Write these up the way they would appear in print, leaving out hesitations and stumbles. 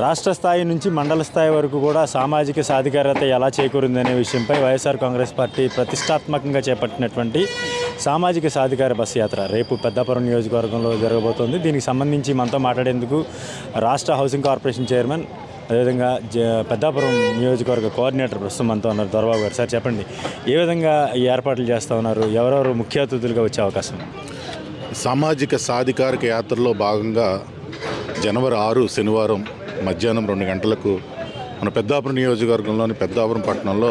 రాష్ట్ర స్థాయి నుంచి మండల స్థాయి వరకు కూడా సామాజిక సాధికారత ఎలా చేకూరిందనే విషయంపై వైఎస్ఆర్ కాంగ్రెస్ పార్టీ ప్రతిష్టాత్మకంగా చేపట్టినటువంటి సామాజిక సాధికార బస్ యాత్ర రేపు పెద్దాపురం నియోజకవర్గంలో జరగబోతోంది. దీనికి సంబంధించి మనతో మాట్లాడేందుకు రాష్ట్ర హౌసింగ్ కార్పొరేషన్ చైర్మన్, అదేవిధంగా పెద్దాపురం నియోజకవర్గ కోఆర్డినేటర్ ప్రస్తుతం మనతో ఉన్నారు దొరబాబు గారు. సార్ చెప్పండి, ఏ విధంగా ఈ ఏర్పాట్లు చేస్తూ ఉన్నారు? ఎవరెవరు ముఖ్య అతిథులుగా వచ్చే అవకాశం? సామాజిక సాధికారిక యాత్రలో భాగంగా జనవరి 6 శనివారం మధ్యాహ్నం 2 గంటలకు మన పెద్దాపురం నియోజకవర్గంలోని పెద్దాపురం పట్టణంలో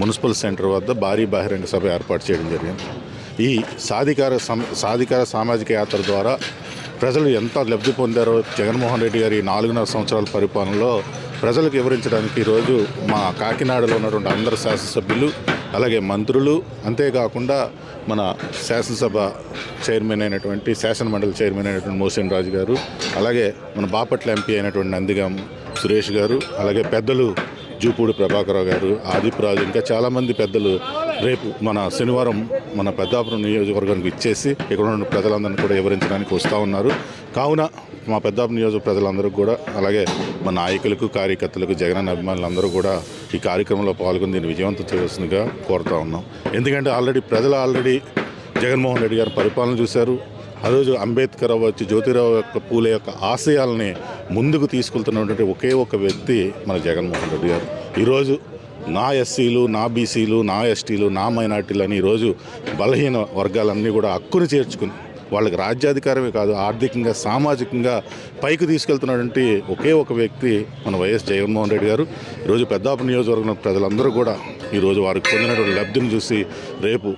మున్సిపల్ సెంటర్ వద్ద భారీ బహిరంగ సభ ఏర్పాటు చేయడం జరిగింది. ఈ సాధికార సామాజిక యాత్ర ద్వారా ప్రజలు ఎంత లబ్ధి పొందారో జగన్మోహన్ రెడ్డి గారి 4.5 సంవత్సరాల పరిపాలనలో ప్రజలకు వివరించడానికి ఈరోజు మా కాకినాడలో ఉన్నటువంటి అందరు శాసనసభ్యులు, అలాగే మంత్రులు, అంతేకాకుండా మన శాసనసభ చైర్మన్ అయినటువంటి శాసనమండలి చైర్మన్ అయినటువంటి మోసేన్ రాజు గారు, అలాగే మన బాపట్ల ఎంపీ అయినటువంటి నందిగాం సురేష్ గారు, అలాగే పెద్దలు జూపూడి ప్రభాకరరావు గారు, ఆదిప్ రాజు, ఇంకా చాలామంది పెద్దలు రేపు మన శనివారం మన పెద్దాపురం నియోజకవర్గానికి ఇచ్చేసి ఇక్కడ ఉన్న ప్రజలందరినీ కూడా వివరించడానికి వస్తూ ఉన్నారు. కావున మా పెద్దాపురం నియోజక ప్రజలందరూ కూడా, అలాగే మా నాయకులకు, కార్యకర్తలకు, జగన్ అభిమానులందరూ కూడా ఈ కార్యక్రమంలో పాల్గొని దీన్ని విజయవంతం చేయవలసిందిగా కోరుతూ ఉన్నాం. ఎందుకంటే ప్రజలు జగన్మోహన్ రెడ్డి గారి పరిపాలన చూశారు. ఆ రోజు అంబేద్కర్ అవ్వచ్చు, జ్యోతిరావు పూలే యొక్క ఆశయాలని ముందుకు తీసుకెళ్తున్నటువంటి ఒకే ఒక వ్యక్తి మన జగన్మోహన్ రెడ్డి గారు. ఈరోజు నా ఎస్సీలు, నా బీసీలు, నా ఎస్టీలు, నా మైనార్టీలు అని ఈరోజు బలహీన వర్గాలన్నీ కూడా హక్కుని చేర్చుకుని వాళ్ళకి రాజ్యాధికారమే కాదు, ఆర్థికంగా, సామాజికంగా పైకి తీసుకెళ్తున్నటువంటి ఒకే ఒక వ్యక్తి మన వైఎస్ జగన్మోహన్ రెడ్డి గారు. ఈరోజు పెద్దాపురం నియోజకవర్గం ప్రజలందరూ కూడా ఈరోజు వారికి పొందినటువంటి లబ్ధిని చూసి రేపు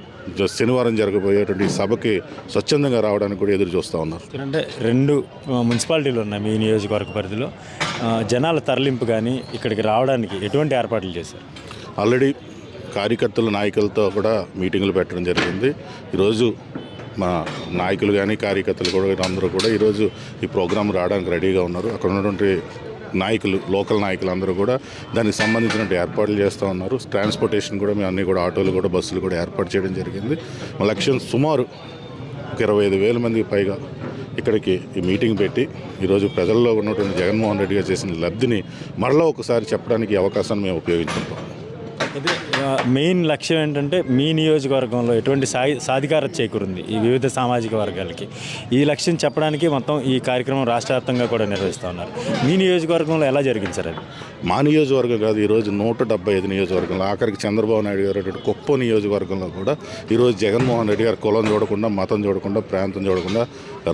శనివారం జరగబోయేటువంటి సభకి స్వచ్ఛందంగా రావడానికి కూడా ఎదురు చూస్తూ ఉన్నారు. అంటే 2 మున్సిపాలిటీలు ఉన్నాయి మీ నియోజకవర్గ పరిధిలో. జనాల తరలింపు కానీ ఇక్కడికి రావడానికి ఎటువంటి ఏర్పాట్లు చేశారు? ఆల్రెడీ కార్యకర్తలు, నాయకులతో కూడా మీటింగులు పెట్టడం జరిగింది. ఈరోజు మా నాయకులు కానీ కార్యకర్తలు కూడా అందరూ కూడా ఈరోజు ఈ ప్రోగ్రాం రావడానికి రెడీగా ఉన్నారు. అక్కడ ఉన్నటువంటి నాయకులు, లోకల్ నాయకులు అందరూ కూడా దానికి సంబంధించినటువంటి ఏర్పాట్లు చేస్తూ ఉన్నారు. ట్రాన్స్పోర్టేషన్ కూడా మేము అన్నీ కూడా ఆటోలు కూడా, బస్సులు కూడా ఏర్పాటు చేయడం జరిగింది. మా లక్ష్యం సుమారు 25,000 మందికి పైగా ఇక్కడికి ఈ మీటింగ్ పెట్టి ఈరోజు ప్రజల్లో ఉన్నటువంటి జగన్మోహన్ రెడ్డి గారు చేసిన లబ్ధిని మరలా ఒకసారి చెప్పడానికి ఈ అవకాశాన్ని మేము ఉపయోగించుకుంటాం. ఇది మెయిన్ లక్ష్యం ఏంటంటే మీ నియోజకవర్గంలో ఎటువంటి సాధికారత చేకూరింది ఈ వివిధ సామాజిక వర్గాలకి, ఈ లక్ష్యం చెప్పడానికి మొత్తం ఈ కార్యక్రమం రాష్ట్ర వ్యాప్తంగా కూడా నిర్వహిస్తూ ఉన్నారు. మీ నియోజకవర్గంలో ఎలా జరిగింది సార్ అది? మా నియోజకవర్గం కాదు, ఈరోజు 175 నియోజకవర్గంలో, ఆఖరికి చంద్రబాబు నాయుడు గారు కుప్పం నియోజకవర్గంలో కూడా ఈరోజు జగన్మోహన్ రెడ్డి గారు కులం చూడకుండా, మతం చూడకుండా, ప్రాంతం చూడకుండా,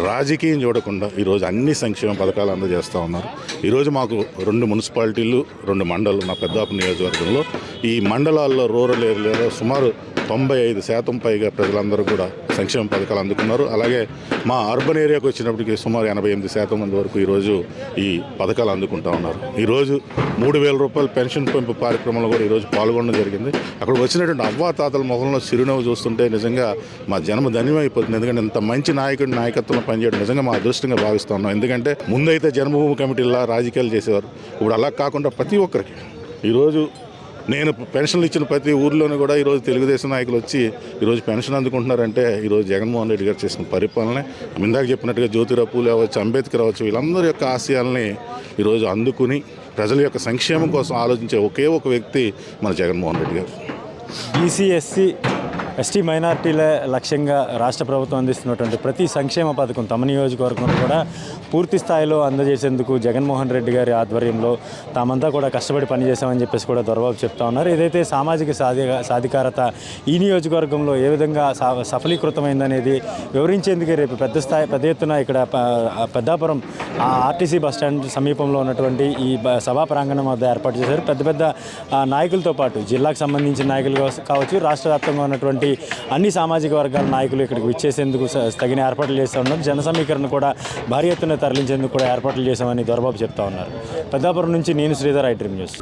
రాజకీయం చూడకుండా ఈరోజు అన్ని సంక్షేమ పథకాలు అందజేస్తూ ఉన్నారు. ఈరోజు మాకు 2 మున్సిపాలిటీలు, 2 మండలాలు మా పెద్దాపురం నియోజకవర్గంలో. ఈ మండలాల్లో రూరల్ ఏరియాలో సుమారు 95% పైగా ప్రజలందరూ కూడా సంక్షేమ పథకాలు అందుకున్నారు. అలాగే మా అర్బన్ ఏరియాకు వచ్చినప్పటికీ సుమారు 88% మంది వరకు ఈరోజు ఈ పథకాలు అందుకుంటూ ఉన్నారు. ఈరోజు 3,000 రూపాయల పెన్షన్ పెంపు కార్యక్రమంలో కూడా ఈరోజు పాల్గొనడం జరిగింది. అక్కడ వచ్చినటువంటి అవ్వాతాతల ముఖంలో చిరునవ్వు చూస్తుంటే నిజంగా మా జన్మ ధన్యమైపోతుంది. ఎందుకంటే ఇంత మంచి నాయకుడి నాయకత్వంలో పనిచేయడం నిజంగా మా అదృష్టంగా భావిస్తూ ఉన్నాం. ఎందుకంటే ముందైతే జన్మభూమి కమిటీలా రాజకీయాలు చేసేవారు, ఇప్పుడు అలా కాకుండా ప్రతి ఒక్కరికి ఈరోజు నేను పెన్షన్లు ఇచ్చిన ప్రతి ఊర్లోనూ కూడా ఈరోజు తెలుగుదేశం నాయకులు వచ్చి ఈరోజు పెన్షన్ అందుకుంటున్నారంటే ఈరోజు జగన్మోహన్ రెడ్డి గారు చేసిన పరిపాలనే. ఇందాక చెప్పినట్టుగా జ్యోతిరావు పూలే అవ్వచ్చు, అంబేద్కర్ అవ్వచ్చు, వీళ్ళందరి యొక్క ఆశయాల్ని ఈరోజు అందుకుని ప్రజల యొక్క సంక్షేమం కోసం ఆలోచించే ఒకే ఒక వ్యక్తి మన జగన్మోహన్ రెడ్డి గారు. బీసీ, ఎస్సీ, ఎస్టీ మైనార్టీల లక్ష్యంగా రాష్ట్ర ప్రభుత్వం అందిస్తున్నటువంటి ప్రతి సంక్షేమ పథకం తమ నియోజకవర్గంలో కూడా పూర్తి స్థాయిలో అందజేసేందుకు జగన్మోహన్ రెడ్డి గారి ఆధ్వర్యంలో తామంతా కూడా కష్టపడి పనిచేశామని చెప్పేసి కూడా దొరబాబు చెప్తా ఉన్నారు. ఏదైతే సామాజిక సాధికారత ఈ నియోజకవర్గంలో ఏ విధంగా సఫలీకృతమైందనేది వివరించేందుకే రేపు పెద్ద ఎత్తున ఇక్కడ పెద్దాపురం ఆర్టీసీ బస్టాండ్ సమీపంలో ఉన్నటువంటి ఈ సభా ప్రాంగణం వద్ద ఏర్పాటు చేశారు. పెద్ద నాయకులతో పాటు జిల్లాకు సంబంధించిన నాయకులు కావచ్చు, రాష్ట్ర వ్యాప్తంగా ఉన్నటువంటి అన్ని సామాజిక వర్గాల నాయకులు ఇక్కడికి విచ్చేసేందుకు తగిన ఏర్పాట్లు చేస్తూ ఉన్నారు. జన సమీకరణ కూడా భారీ ఎత్తున తరలించేందుకు కూడా ఏర్పాట్లు చేశామని దొరబాబు చెప్తా ఉన్నారు. పెద్దాపురం నుంచి నేను శ్రీధర్, ఐ డ్రీమ్ న్యూస్.